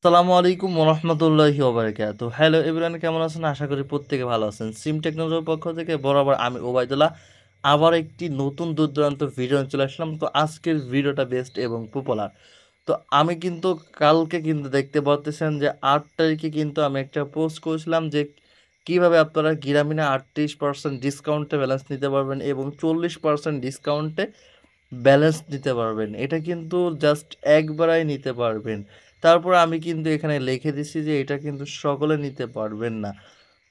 আসসালামু আলাইকুম ওরহমতুল্লাহি ওবারাকাতুহু। হ্যালো এভরিওয়ান, কেমন আছেন? আশা করি প্রত্যেকে ভালো আছেন। সিম টেকনোলজির পক্ষ থেকে বরাবর আমি ওবায়দুল্লাহ আবার একটি নতুন দুর্দান্ত ভিডিও নিয়ে চলে আসলাম। তো আজকের ভিডিওটা বেস্ট এবং পপুলার। তো আমি কিন্তু কালকে কিন্তু দেখতে পাচ্ছেন যে ৮ তারিখে কিন্তু আমি একটা পোস্ট করেছিলাম যে কিভাবে আপনারা গ্রামীণে ৩৮% ডিসকাউন্টে ব্যালেন্স নিতে পারবেন এবং ৪০% ডিসকাউন্টে ব্যালেন্স নিতে পারবেন। এটা কিন্তু জাস্ট একবারেই নিতে পারবেন। তারপর আমি কিন্তু এখানে লিখে দিছি যে এটা কিন্তু সকলে নিতে পারবেন না।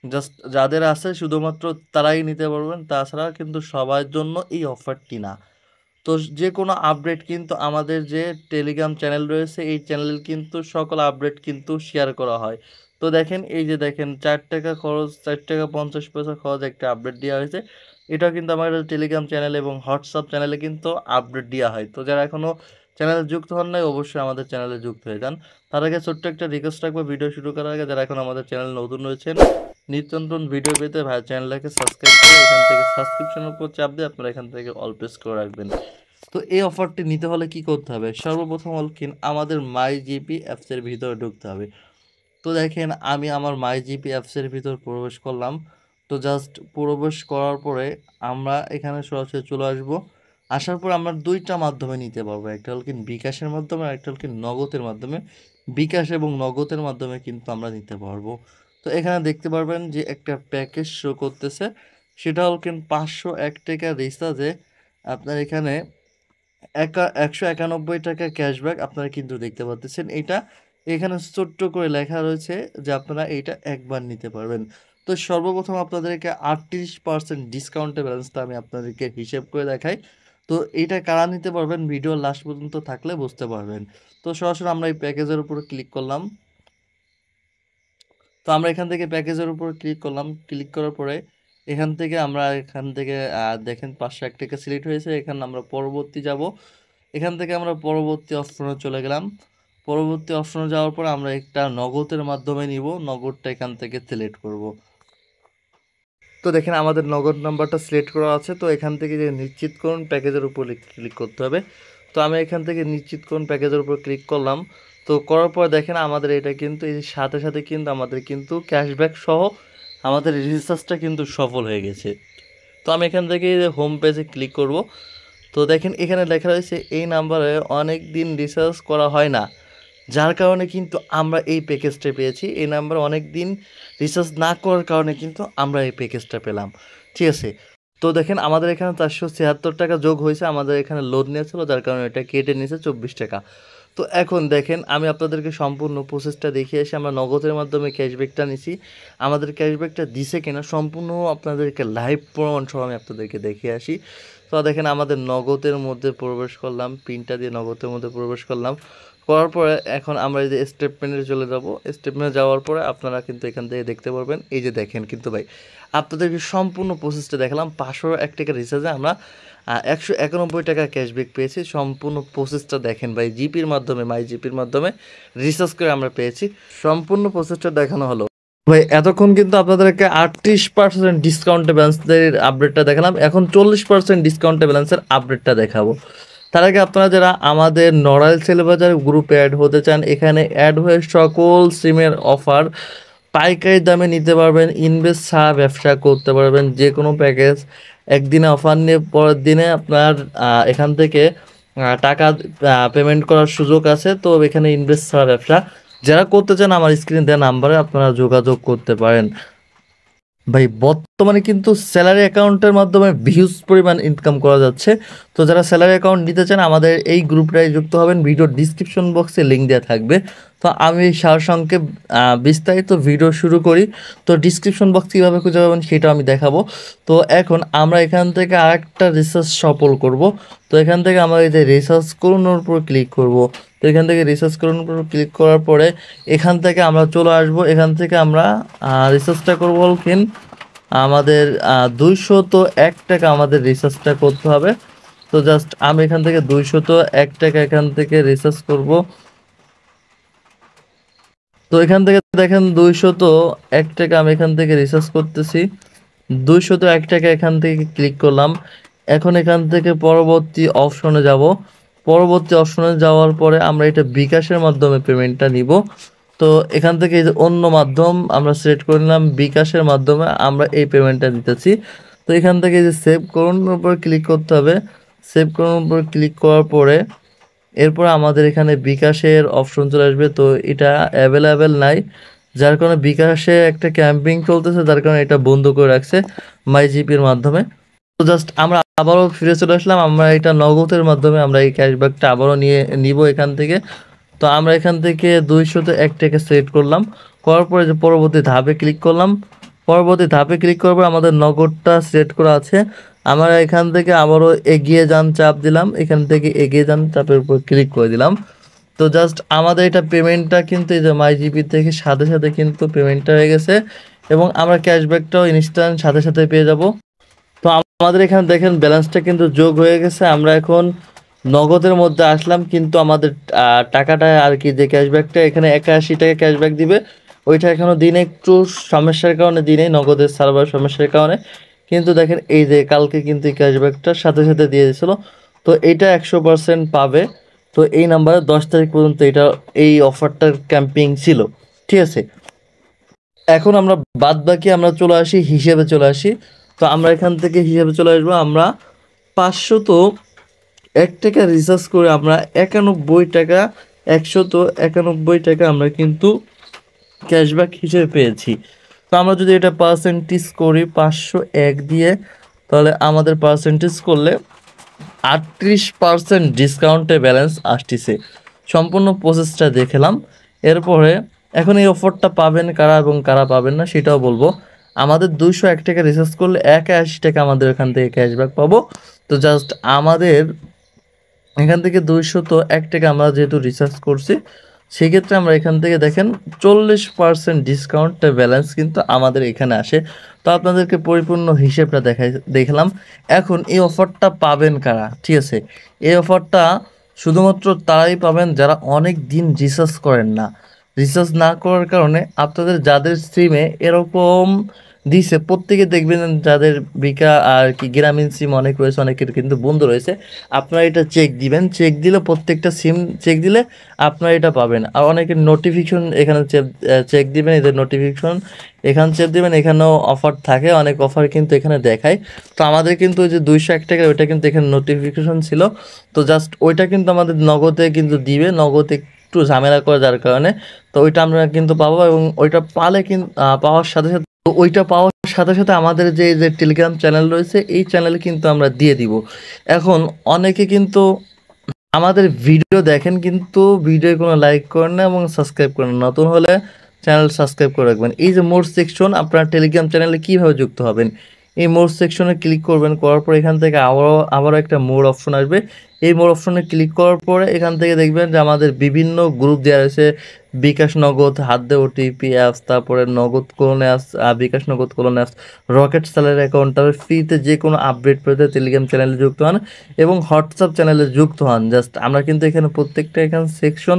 জাস্ট যাদের আছে শুধুমাত্র তারাই নিতে পারবেন। তাছাড়া কিন্তু সবার জন্য এই অফারটি না। তো যে কোনো আপডেট কিন্তু আমাদের যে টেলিগ্রাম চ্যানেল রয়েছে এই চ্যানেলে কিন্তু সকল আপডেট কিন্তু শেয়ার করা হয়। তো দেখেন এই যে দেখেন ৳৪ খরচ, ৳৪.৫০ খরচ একটা আপডেট দেওয়া হয়েছে। এটাও কিন্তু আমাদের টেলিগ্রাম চ্যানেল এবং হোয়াটসঅ্যাপ চ্যানেলে কিন্তু আপডেট দেওয়া হয়। তো যারা এখনও চ্যানেলে যুক্ত হন নাই অবশ্যই আমাদের চ্যানেলে যুক্ত হয়ে যান। তার আগে ছোট্ট একটা রিকোয়েস্ট রাখবো, ভিডিও শুরু করার আগে যারা এখন আমাদের চ্যানেল নতুন রয়েছেন নিত্য নতুন ভিডিও পেতে ভাই চ্যানেলটাকে সাবস্ক্রাইব করে এখান থেকে সাবস্ক্রিপশনের উপর চাপ দিয়ে আপনারা এখান থেকে অল প্রেস করে রাখবেন। তো এই অফারটি নিতে হলে কি করতে হবে? সর্বপ্রথম হল কি আমাদের মাই জিপি অ্যাপসের ভিতরে ঢুকতে হবে। তো দেখেন আমি আমার মাই জিপি অ্যাপসের ভিতর প্রবেশ করলাম। তো জাস্ট প্রবেশ করার পরে আমরা এখানে সরাসরি চলে আসবো। আসার পর আমরা ২টা মাধ্যমে নিতে পারবো। একটা হল কি বিকাশের মাধ্যমে আর একটা হল কি নগদের মাধ্যমে। বিকাশ এবং নগদের মাধ্যমে কিন্তু আমরা নিতে পারবো। তো এখানে দেখতে পারবেন যে একটা প্যাকেজ শো করতেছে। সেটা হল কি ৳৫০১ রিচার্জে আপনার এখানে ৳১৯১ ক্যাশব্যাক আপনারা কিন্তু দেখতে পাচ্ছেন। এটা এখানে ছোট্ট করে লেখা রয়েছে যে আপনারা এইটা একবার নিতে পারবেন। তো সর্বপ্রথম আপনাদেরকে ৩৮% ডিসকাউন্টের ব্যালেন্সটা আমি আপনাদেরকে হিসেব করে দেখাই। তো এইটা কারা নিতে পারবেন ভিডিওর লাস্ট পর্যন্ত থাকলে বুঝতে পারবেন। তো সরাসরি আমরা এই প্যাকেজের উপরে ক্লিক করলাম। তো আমরা এখান থেকে প্যাকেজের উপর ক্লিক করলাম। ক্লিক করার পরে এখান থেকে দেখেন ৳৫০১ সিলেক্ট হয়েছে। এখানে আমরা পরবর্তী যাব। এখান থেকে আমরা পরবর্তী অপশনে চলে গেলাম। পরবর্তী অপশনে যাওয়ার পর আমরা একটা নগদের মাধ্যমে নিব। নগদটা এখান থেকে সিলেক্ট করব। তো দেখেন আমাদের নগদ নাম্বারটা সিলেক্ট করা আছে। তো এখান থেকে যে নিশ্চিত করুন প্যাকেজের উপর ক্লিক করতে হবে। তো আমি এখান থেকে নিশ্চিত করুন প্যাকেজের উপর ক্লিক করলাম। তো করার পর দেখেন আমাদের এটা কিন্তু এই সাথে সাথে কিন্তু আমাদের কিন্তু ক্যাশব্যাক সহ আমাদের রিচার্জটা কিন্তু সফল হয়ে গেছে। তো আমি এখান থেকে হোম পেজে ক্লিক করব। তো দেখেন এখানে লেখা রয়েছে এই নাম্বারে অনেক দিন রিচার্জ করা হয় না, যার কারণে কিন্তু আমরা এই প্যাকেজটা পেয়েছি। এই নাম্বারে অনেক দিন রিচার্জ না করার কারণে কিন্তু আমরা এই প্যাকেজটা পেলাম। ঠিক আছে? তো দেখেন আমাদের এখানে ৳৪৭৬ যোগ হয়েছে। আমাদের এখানে লোড নিয়েছিল যার কারণে এটা কেটে নিয়েছে ৳২৪। তো এখন দেখেন আমি আপনাদেরকে সম্পূর্ণ প্রসেসটা দেখিয়ে আসি। আমরা নগদের মাধ্যমে ক্যাশব্যাকটা নিছি। আমাদের ক্যাশব্যাকটা দিছে কিনা সম্পূর্ণ আপনাদেরকে লাইভ প্রমাণ সহ আমি আপনাদেরকে দেখিয়ে আসি। তো দেখেন আমাদের নগদের মধ্যে প্রবেশ করলাম। পিনটা দিয়ে নগদের মধ্যে প্রবেশ করলাম। করার পরে এখন আমরা এই যে স্টেটমেন্টে চলে যাব। স্টেটমেন্টে যাওয়ার পরে আপনারা কিন্তু এখান থেকে দেখতে পারবেন। এই যে দেখেন কিন্তু ভাই আপনাদেরকে সম্পূর্ণ প্রসেসটা দেখালাম। ৳৫০১ রিচার্জে আমরা ৳১৯১ ক্যাশব্যাক পেয়েছি। সম্পূর্ণ প্রসেসটা দেখেন ভাই জিপির মাধ্যমে মাই জিপির মাধ্যমে রিচার্জ করে আমরা পেয়েছি। সম্পূর্ণ প্রসেসটা দেখানো হলো। ভাই এতক্ষণ কিন্তু আপনাদেরকে ৩৮% ডিসকাউন্টে ব্যালেন্সের আপডেটটা দেখালাম। এখন ৪০% ডিসকাউন্টে ব্যালেন্সের আপডেটটা দেখাবো। তার আগে আপনারা যারা আমাদের নড়াইল সেলবাজার গ্রুপে অ্যাড হতে চান, এখানে অ্যাড হয়ে সকল সিমের অফার পাইকারি দামে নিতে পারবেন। ইনভেস্ট ছাড়া ব্যবসা করতে পারবেন। যে কোনো প্যাকেজ একদিনে অফার নিয়ে পরের দিনে আপনার এখান থেকে টাকা পেমেন্ট করার সুযোগ আছে। তো এখানে ইনভেস্ট ছাড়া ব্যবসা যারা করতে চান আমার স্ক্রিনে দেওয়া নাম্বারে আপনারা যোগাযোগ করতে পারেন। ভাই বর্তমানে কিন্তু স্যালারি অ্যাকাউন্টের মাধ্যমে হিউজ পরিমাণ ইনকাম করা যাচ্ছে। তো যারা স্যালারি অ্যাকাউন্ট নিতে চান আমাদের এই গ্রুপটায় যুক্ত হবেন। ভিডিওর ডিসক্রিপশন বক্সে লিঙ্ক দেওয়া থাকবে। তো আমি সারসংক্ষেপ বিস্তারিত ভিডিও শুরু করি। তো ডিসক্রিপশন বক্স কীভাবে খুঁজে পাবেন সেটাও আমি দেখাবো। তো এখন আমরা এখান থেকে আরেকটা রিসার্চ সফল করব। তো এখান থেকে আমরা এই যে রিসার্চ করুনের উপর ক্লিক করব। তো এখান থেকে রিসার্চ করুনের উপর ক্লিক করার পরে এখান থেকে আমরা চলে আসব। এখান থেকে আমরা রিসার্চটা করবো কিন আমাদের ৳২০১ আমাদের রিচার্জটা করতে হবে। তো জাস্ট আমি এখান থেকে ৳২০১ এখান থেকে রিচার্জ করব। তো এখান থেকে দেখেন ৳২০১ আমি এখান থেকে রিচার্জ করতেছি। ৳২০১ এখান থেকে ক্লিক করলাম। এখন এখান থেকে পরবর্তী অপশনে যাব। পরবর্তী অপশনে যাওয়ার পরে আমরা এটা বিকাশের মাধ্যমে পেমেন্টটা নিব। তো এখান থেকে এই যে অন্য মাধ্যম আমরা সিলেক্ট করে নিলাম, বিকাশের মাধ্যমে আমরা এই পেমেন্টটা দিতেছি। তো এখান থেকে এই যে সেভ করুনের উপর ক্লিক করতে হবে। সেভ করুনের উপর ক্লিক করার পরে এরপর আমাদের এখানে বিকাশের অপশন চলে আসবে। তো এটা অ্যাভেলেবেল নাই, যার কারণে বিকাশে একটা ক্যাম্পিং চলতেছে, যার কারণে এটা বন্ধ করে রাখছে মাই জিপির মাধ্যমে। তো জাস্ট আমরা আবারও ফিরে চলে আসলাম, আমরা এটা নগদের মাধ্যমে আমরা এই ক্যাশব্যাকটা আবারও নিব এখান থেকে। তো আমরা এখান থেকে 201 টাকা সিলেক্ট করলাম, করার পরে যে পরবর্তী ধাপে ক্লিক করলাম। পরবর্তী ধাপে ক্লিক করার পর আমাদের নগদটা সিলেক্ট করা আছে, আমরা এখান থেকে আবারও এগিয়ে যান চাপ দিলাম, এখান থেকে এগিয়ে যান চাপের উপর ক্লিক করে দিলাম। তো জাস্ট আমাদের এটা পেমেন্টটা কিন্তু এই যে মাই জিপি থেকে সাথে সাথে কিন্তু পেমেন্টটা হয়ে গেছে, এবং আমরা ক্যাশব্যাকটাও ইনস্ট্যান্ট সাথে সাথে পেয়ে যাব। তো আমাদের এখানে দেখেন ব্যালেন্সটা কিন্তু যোগ হয়ে গেছে। আমরা এখন নগদের মধ্যে আসলাম, কিন্তু আমাদের টাকাটা আর কি যে ক্যাশব্যাকটা এখানে 81 টাকা ক্যাশব্যাক দিবে, ওইটা এখনও দিনে একটু সমস্যার কারণে দিনে নগদের সার্ভার সমস্যার কারণে। কিন্তু দেখেন এই যে কালকে কিন্তু এই ক্যাশব্যাকটা সাথে সাথে দিয়ে দিয়েছিল, তো এইটা 100% পাবে। তো এই নাম্বারে 10 তারিখ পর্যন্ত এটা এই অফারটার ক্যাম্পিং ছিল, ঠিক আছে। এখন আমরা বাদ বাকি আমরা চলে আসি হিসেবে চলে আসি। তো আমরা এখান থেকে হিসেবে চলে আসবো, আমরা 501 টাকা রিচার্জ করে আমরা 91 টাকা 191 টাকা আমরা কিন্তু ক্যাশব্যাক হিসেবে পেয়েছি। তো আমরা যদি এটা পার্সেন্টেজ করি 501 দিয়ে, তাহলে আমাদের পার্সেন্টেজ করলে 38% ডিসকাউন্টে ব্যালেন্স আসতেছে। সম্পূর্ণ প্রসেসটা দেখলাম। এরপরে এখন এই অফারটা পাবেন কারা এবং কারা পাবেন না সেটাও বলবো। আমাদের 201 টাকা রিচার্জ করলে 81 টাকা আমাদের এখান থেকে ক্যাশব্যাক পাবো। তো জাস্ট আমাদের এখান থেকে 201 টাকা আমরা যেহেতু রিচার্জ করছি, সেক্ষেত্রে আমরা এখান থেকে দেখেন 40% ডিসকাউন্টটা ব্যালেন্স কিন্তু আমাদের এখানে আসে। তো আপনাদেরকে পরিপূর্ণ হিসেবটা দেখলাম। এখন এই অফারটা পাবেন কারা, ঠিক আছে। এই অফারটা শুধুমাত্র তারাই পাবেন যারা অনেক দিন রিচার্জ করেন না। রিচার্জ না করার কারণে আপনাদের যাদের সিমে এরকম দিছে, প্রত্যেকে দেখবেন যাদের আর কি গ্রামীণ সিম অনেক রয়েছে, অনেকের কিন্তু বন্ধ রয়েছে। আপনারা এটা চেক দিবেন, চেক দিলে প্রত্যেকটা সিম চেক দিলে আপনারা এটা পাবেন। আর অনেকের নোটিফিকেশন এখানে চেক দিবেন, এদের নোটিফিকেশন এখানে চেক দিবেন, এখানেও অফার থাকে, অনেক অফার কিন্তু এখানে দেখায়। তো আমাদের কিন্তু ওই যে 201 টাকা ওইটা কিন্তু এখানে নোটিফিকেশন ছিল। তো জাস্ট ওইটা কিন্তু আমাদের নগদে কিন্তু দিবে, নগদে একটু ঝামেলা করে যার কারণে। তো ওইটা আমরা কিন্তু পাবো, এবং ওইটা পালে কিন্তু পাওয়ার সাথে সাথে ওইটা পাওয়ার সাথে সাথে আমাদের যে টেলিগ্রাম চ্যানেল রয়েছে এই চ্যানেলে কিন্তু আমরা দিয়ে দিব। এখন অনেকে কিন্তু আমাদের ভিডিও দেখেন কিন্তু ভিডিও কোনো লাইক করেন না এবং সাবস্ক্রাইব করেন না। নতুন হলে চ্যানেল সাবস্ক্রাইব করে রাখবেন। এই যে মোর সেকশন, আপনার টেলিগ্রাম চ্যানেলে কীভাবে যুক্ত হবেন, এই মোর সেকশনে ক্লিক করবেন, করার পর এখান থেকে আবারও একটা মোর অপশন আসবে। এই মোর অপশনে ক্লিক করার পরে এখান থেকে দেখবেন যে আমাদের বিভিন্ন গ্রুপ দেওয়া রয়েছে, বিকাশ নগদ, হাত দে ওটিপি অ্যাপস, তারপরে নগদ কোলন অ্যাপস, বিকাশ নগদ colon apps, rocket salary account. তারপরে ফ্রিতে যে কোনো আপডেট পেতে টেলিগ্রাম চ্যানেলে যুক্ত হন এবং হোয়াটসঅ্যাপ চ্যানেলে যুক্ত হন। জাস্ট আমরা কিন্তু এখানে প্রত্যেকটা এখানে সেকশন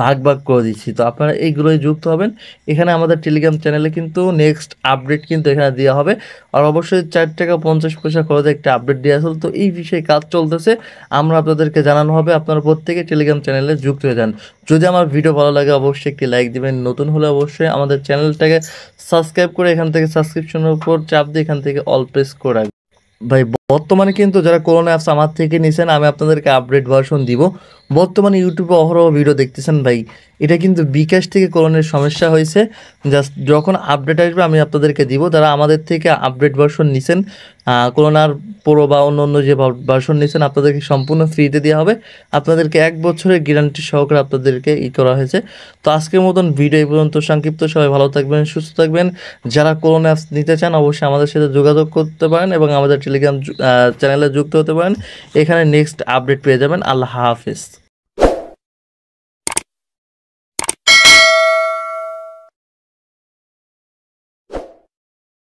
ভাগ ভাগ করে দিচ্ছি, তো আপনারা এইগুলোই যুক্ত হবেন। এখানে আমাদের টেলিগ্রাম চ্যানেলে কিন্তু নেক্সট আপডেট কিন্তু এখানে দেওয়া হবে। আর অবশ্যই 4 টাকা 50 পয়সা খরচে একটা আপডেট দেওয়া আসল। তো এই বিষয়ে কাজ চলতেছে, আমরা আপনাদেরকে জানানো হবে। আপনারা প্রত্যেকে টেলিগ্রাম চ্যানেলে যুক্ত হয়ে যান। যদি আমার ভিডিও ভালো লাগে অবশ্যই একটি লাইক দিবেন, নতুন হলে অবশ্যই আমাদের চ্যানেলটাকে সাবস্ক্রাইব করে এখান থেকে সাবস্ক্রিপশনের উপর চাপ দিয়ে এখান থেকে অল প্রেস করে রাখবেন। ভাই বর্তমানে কিন্তু যারা কোরোনা অ্যাপস আমার থেকে নিছেন, আমি আপনাদেরকে আপডেট ভার্সন দিব। বর্তমানে ইউটিউবে অহরহ ভিডিও দেখতেছেন ভাই, এটা কিন্তু বিকাশ থেকে কোরোনার সমস্যা হয়েছে। জাস্ট যখন আপডেট আসবে আমি আপনাদেরকে দিব। যারা আমাদের থেকে আপডেট ভার্সন নিছেন, কোরোনার প্রো বা অন্য অন্য যে ভার্সন নিছেন, আপনাদেরকে সম্পূর্ণ ফ্রিতে দেওয়া হবে। আপনাদেরকে 1 বছরের গ্যারান্টি সহকারে আপনাদেরকে করা হয়েছে। তো আজকের মতন ভিডিও এই পর্যন্ত সংক্ষিপ্ত। সবাই ভালো থাকবেন, সুস্থ থাকবেন। যারা কোরোনা অ্যাপস নিতে চান অবশ্যই আমাদের সাথে যোগাযোগ করতে পারেন এবং আমাদের টেলিগ্রাম চ্যানেলে যুক্ত হতে পারেন। এখানে নেক্সট আপডেট পেয়ে যাবেন। আল্লাহ হাফেজ।